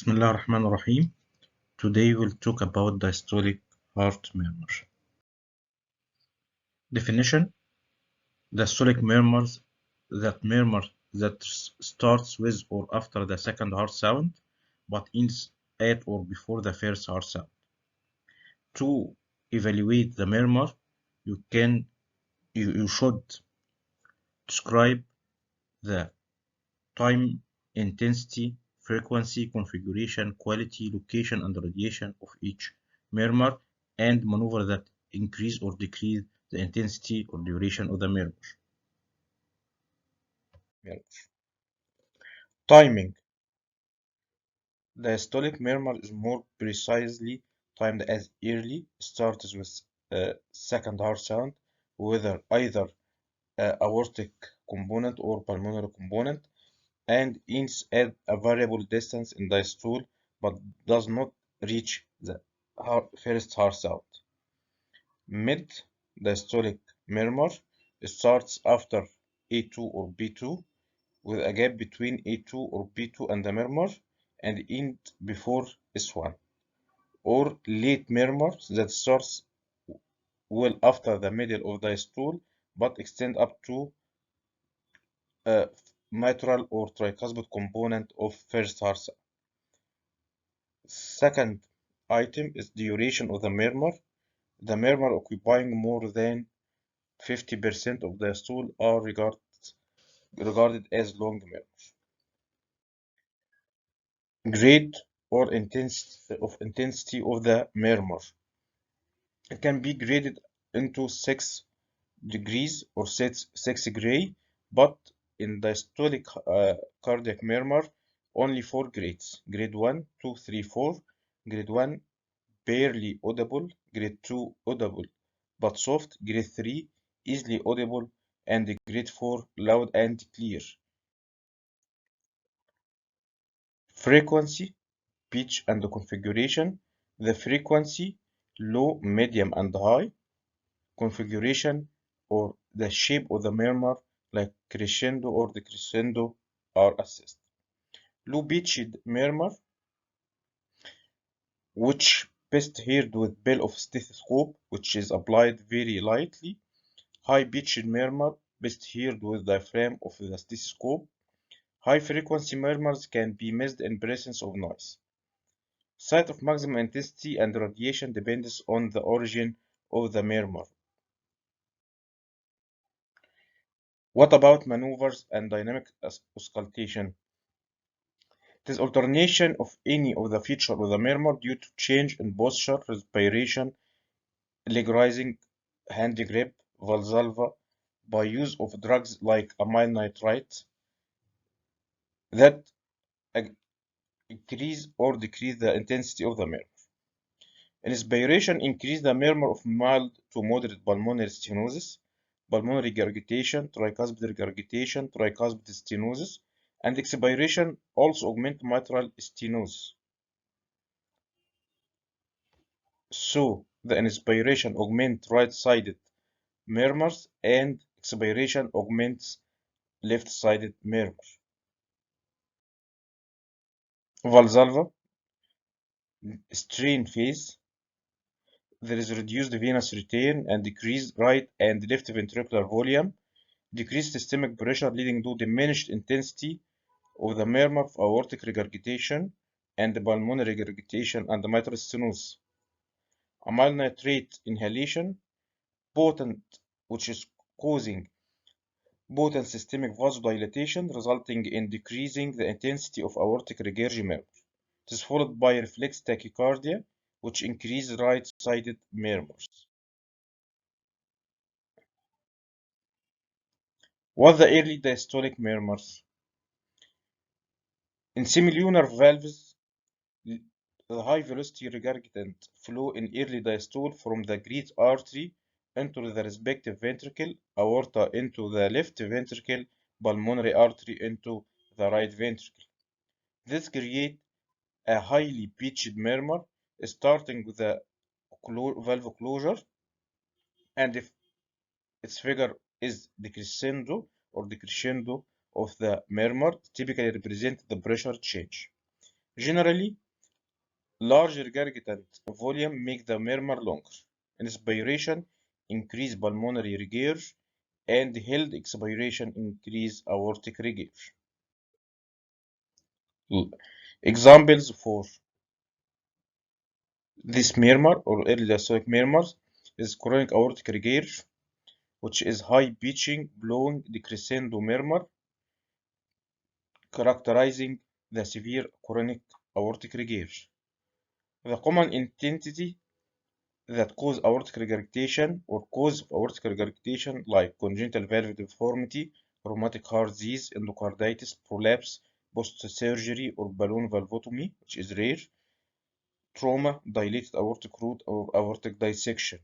Bismillah ar-Rahman ar-Rahim. Today we'll talk about diastolic heart murmur. Definition: diastolic murmurs murmur that starts with or after the second heart sound, but ends at or before the first heart sound. To evaluate the murmur, you should describe the time, intensity, frequency, configuration, quality, location, and radiation of each murmur, and maneuver that increase or decrease the intensity or duration of the murmur. Timing. Diastolic murmur is more precisely timed as early, starts with second heart sound, whether either aortic component or pulmonary component, and ends at a variable distance in diastole but does not reach the first heart sound. Mid-diastolic murmur starts after A2 or B2 with a gap between A2 or B2 and the murmur and end before S1, or late murmur that starts well after the middle of diastole but extend up to mitral or tricuspid component of first heart sound. Second item is duration of the murmur. The murmur occupying more than 50% of the stool are regarded as long murmurs. Grade or intensity of the murmur. It can be graded into 6 degrees or 6 gray, but in diastolic cardiac murmur, only 4 grades. Grade 1, 2, 3, 4. Grade 1, barely audible. Grade 2, audible but soft. Grade 3, easily audible. And grade 4, loud and clear. Frequency, pitch, and configuration. The frequency, low, medium, and high. Configuration, or the shape of the murmur, like crescendo or decrescendo, are assessed. Low-pitched murmur, which best heard with bell of stethoscope, which is applied very lightly. High-pitched murmur, best heard with diaphragm of the stethoscope. High-frequency murmurs can be missed in presence of noise. Site of maximum intensity and radiation depends on the origin of the murmur. What about maneuvers and dynamic auscultation? It is alternation of any of the features of the murmur due to change in posture, respiration, leg raising, hand grip, valsalva, by use of drugs like amyl nitrite that increase or decrease the intensity of the murmur. Inspiration increase the murmur of mild to moderate pulmonary stenosis, pulmonary regurgitation, tricuspid regurgitation, tricuspid stenosis, and expiration also augment mitral stenosis. So, the inspiration augments right-sided murmurs and expiration augments left-sided murmurs. Valsalva, strain phase. There is reduced venous return and decreased right and left ventricular volume, decreased systemic pressure leading to diminished intensity of the murmur of aortic regurgitation and pulmonary regurgitation and mitral stenosis. Amyl nitrate inhalation, potent, which is causing potent systemic vasodilation, resulting in decreasing the intensity of aortic regurg murmur. It is followed by reflex tachycardia, which increases right-sided murmurs. What the early diastolic murmurs? In semilunar valves, the high-velocity regurgitant flow in early diastole from the great artery into the respective ventricle, aorta into the left ventricle, pulmonary artery into the right ventricle. This creates a highly pitched murmur starting with the valve closure, and if its figure is decrescendo or decrescendo of the murmur, typically represent the pressure change. Generally, large regurgitant volume make the murmur longer. Inspiration increase pulmonary regurg, and held expiration increase aortic regurg. Examples for this murmur or early diastolic murmurs is chronic aortic regurg, which is high pitching, blowing decrescendo murmur, characterizing the severe chronic aortic regurg. The common intensity that cause aortic regurgitation or cause of aortic regurgitation like congenital valve deformity, rheumatic heart disease, endocarditis, prolapse, post-surgery or balloon valvotomy, which is rare, trauma, dilated aortic root or aortic dissection.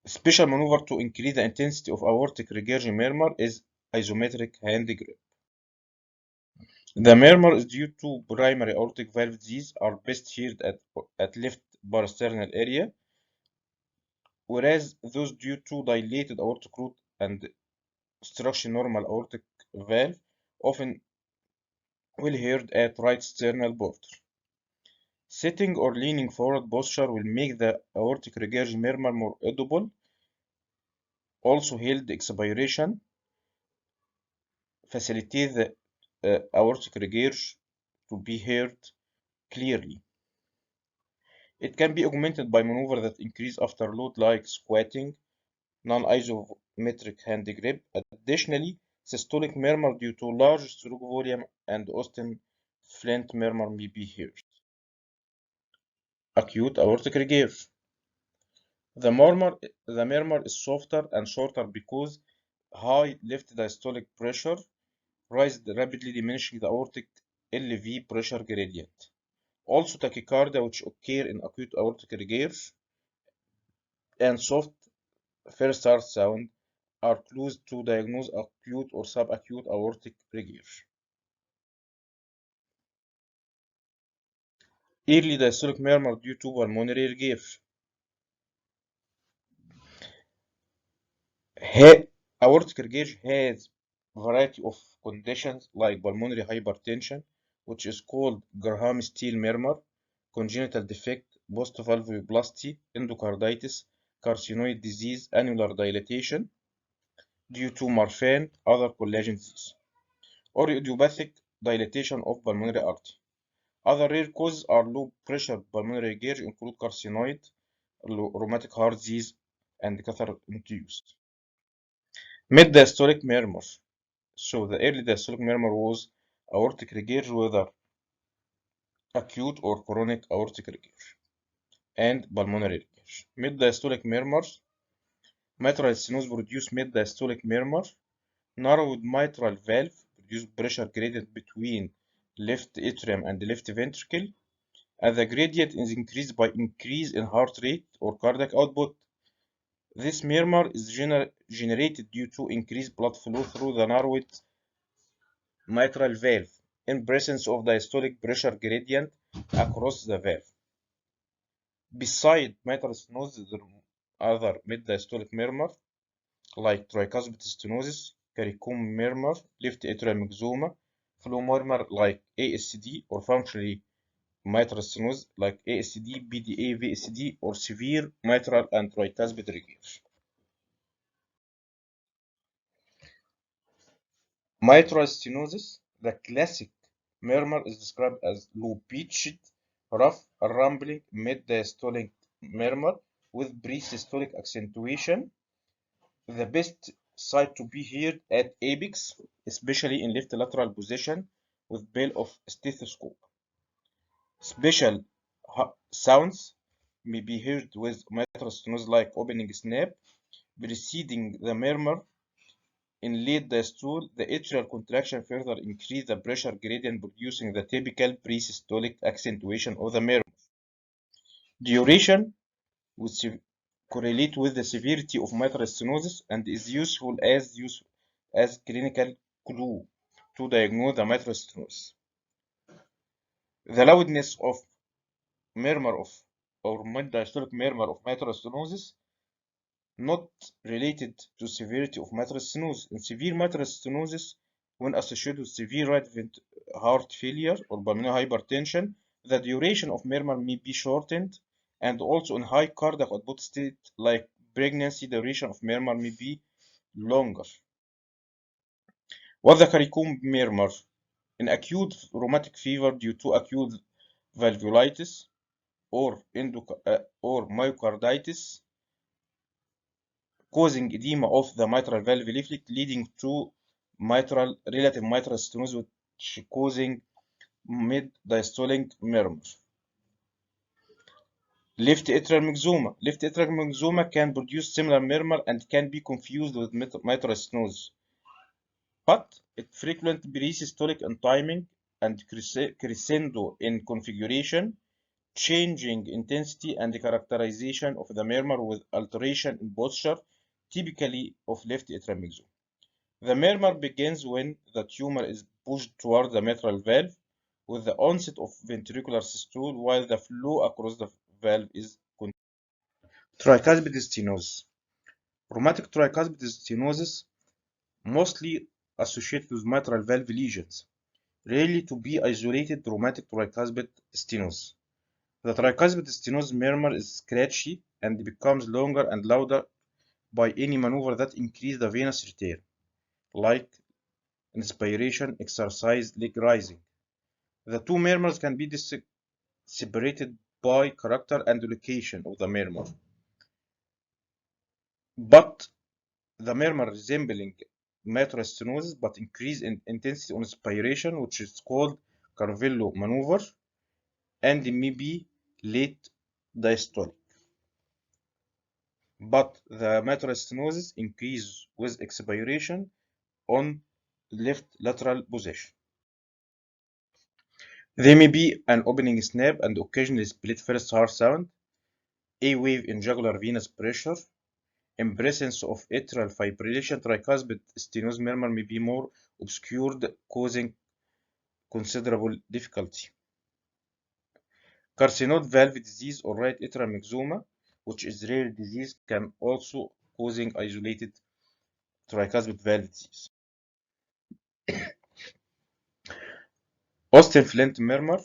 Special maneuver to increase the intensity of aortic regurg murmur is isometric hand grip. The murmur is due to primary aortic valve disease are best heard at left parasternal area, whereas those due to dilated aortic root and obstruction normal aortic valve often will heard at right sternal border. Sitting or leaning forward posture will make the aortic regurg murmur more audible. Also held expiration facilitate the aortic regurg to be heard clearly. It can be augmented by maneuver that increase after load like squatting, non-isometric hand grip. Additionally, systolic murmur due to large stroke volume and Austin Flint murmur may be heard. Acute aortic regurg. The murmur is softer and shorter because high left diastolic pressure rises rapidly diminishing the aortic LV pressure gradient. Also tachycardia which occur in acute aortic regurg and soft first start sound are clues to diagnose acute or subacute aortic regurg. Early diastolic murmur due to pulmonary regurg. Aortic regurg has variety of conditions like pulmonary hypertension, which is called Graham-Steele murmur, congenital defect, post-valvuloplasty, endocarditis, carcinoid disease, annular dilatation due to Marfan, other collagen disease, or idiopathic dilatation of pulmonary artery. Other rare causes are low pressure pulmonary regurg include carcinoid, rheumatic heart disease, and catheter-induced. Mid-diastolic murmur. So the early diastolic murmur was aortic regurg, whether acute or chronic aortic regurg, and pulmonary regurg. Mid-diastolic murmurs. Mitral stenosis produce mid-diastolic murmur. Narrowed mitral valve produce pressure gradient between left atrium and left ventricle, and the gradient is increased by increase in heart rate or cardiac output. This murmur is generated due to increased blood flow through the narrowed mitral valve in presence of diastolic pressure gradient across the valve. Beside mitral stenosis, there are other mid-diastolic murmur like tricuspid stenosis, CARICOM murmur, left atrial myxoma, flow murmur like ASD or functionally mitral stenosis like ASD, PDA, VSD, or severe mitral and tricuspid regurg. Mitral stenosis, the classic murmur is described as low-pitched, rough, rumbling mid-diastolic murmur with pre-systolic accentuation. The best site to be heard at apex, especially in left lateral position with bell of stethoscope. Special sounds may be heard with mitral stenosis like opening snap, preceding the murmur. In late diastole, the atrial contraction further increases the pressure gradient, producing the typical pre-systolic accentuation of the murmur. Duration will correlate with the severity of mitral stenosis and is useful as clinical clue to diagnose the mitral stenosis. The loudness of murmur of or mid-diastolic murmur of mitral stenosis not related to severity of mitral stenosis. In severe mitral stenosis, when associated with severe right heart failure or pulmonary hypertension, the duration of murmur may be shortened, and also in high cardiac output state like pregnancy, duration of murmur may be longer. What the CARICOM murmur? In acute rheumatic fever due to acute valvulitis or myocarditis, causing edema of the mitral valve leaflet, leading to relative mitral stenosis, which causing mid-diastolic murmur. Left atrial myxoma. Left atrial myxoma can produce similar murmur and can be confused with mitral stenosis, but it frequently pre-systolic in timing and crescendo in configuration, changing intensity and characterization of the murmur with alteration in posture, typically of left atrial myxoma. The murmur begins when the tumor is pushed toward the mitral valve with the onset of ventricular systole while the flow across the valve is continuous. Tricuspid stenosis. Rheumatic tricuspid stenosis mostly associated with mitral valve lesions, rarely to be isolated rheumatic tricuspid stenosis. The tricuspid stenosis murmur is scratchy and becomes longer and louder by any maneuver that increases the venous return, like inspiration, exercise, leg raising. The two murmurs can be separated by character and location of the murmur, but the murmur resembling mitral stenosis but increase in intensity on inspiration, which is called Carvello maneuver, and may be late diastolic. But the mitral stenosis increase with expiration on left lateral position. There may be an opening snap and occasionally split first heart sound, a wave in jugular venous pressure. In presence of atrial fibrillation, tricuspid stenosis murmur may be more obscured, causing considerable difficulty. Carcinoid valve disease or right atrial myxoma, which is rare disease, can also causing isolated tricuspid valve disease. Austin Flint murmur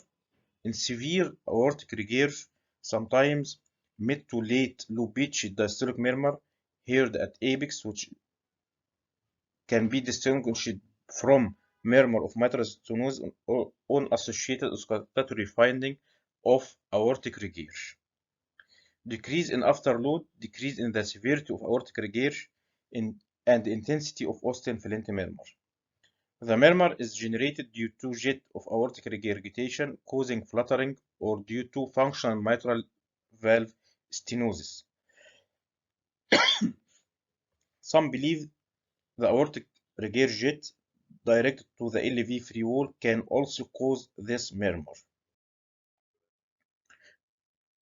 in severe aortic regurg, sometimes mid to late low-pitched diastolic murmur heard at apex, which can be distinguished from murmur of mitral stenosis on associated auscultatory finding of aortic regurg. Decrease in afterload, decrease in the severity of aortic regurg and intensity of Austin Flint murmur. The murmur is generated due to jet of aortic regurgitation causing fluttering or due to functional mitral valve stenosis. Some believe the aortic regurgite directed to the LV free wall can also cause this murmur.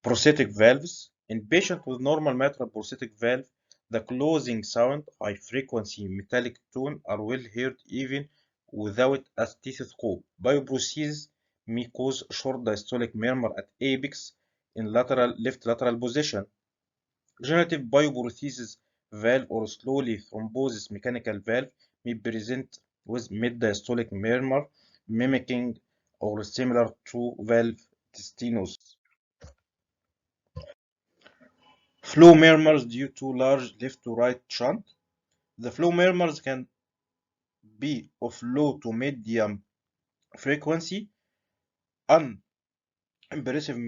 Prosthetic valves. In patients with normal mitral prosthetic valve, the closing sound, high frequency metallic tone are well heard even without a stethoscope. Bioprosthesis may cause short diastolic murmur at apex in left lateral position. Regenerative bioprosthesis valve or slowly thrombosis mechanical valve may present with mid-diastolic murmur mimicking or similar to valve stenosis. Flow murmurs due to large left to right shunt. The flow murmurs can be of low to medium frequency, unimpressive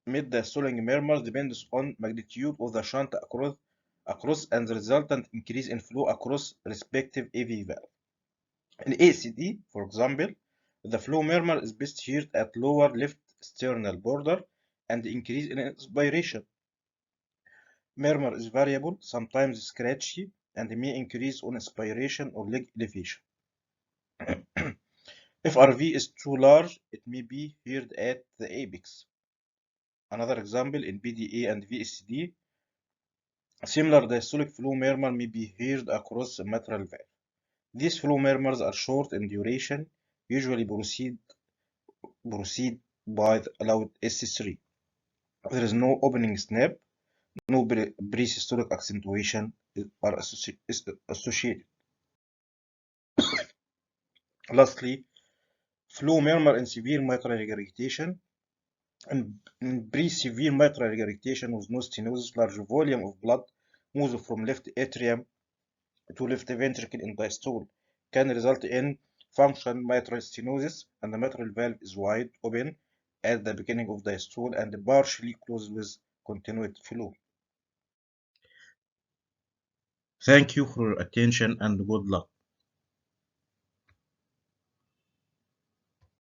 mid-diastolic murmurs depends on magnitude of the shunt across and the resultant increase in flow across respective AV valve. In ACD, for example, the flow murmur is best heard at lower left sternal border and increase in inspiration. Murmur is variable, sometimes scratchy, and may increase on inspiration or leg elevation. If RV is too large, it may be heard at the apex. Another example in PDA and VSD, similar diastolic flow murmur may be heard across the mitral valve. These flow murmurs are short in duration, usually proceed by the allowed S3. There is no opening snap, no pre-systolic accentuation are associated. Lastly, flow murmur in severe mitral regurgitation. In pre-severe mitral regurgitation with no stenosis, large volume of blood moves from left atrium to left ventricle in diastole can result in functional mitral stenosis, and the mitral valve is wide open at the beginning of diastole and partially closed with continued flow. Thank you for your attention and good luck.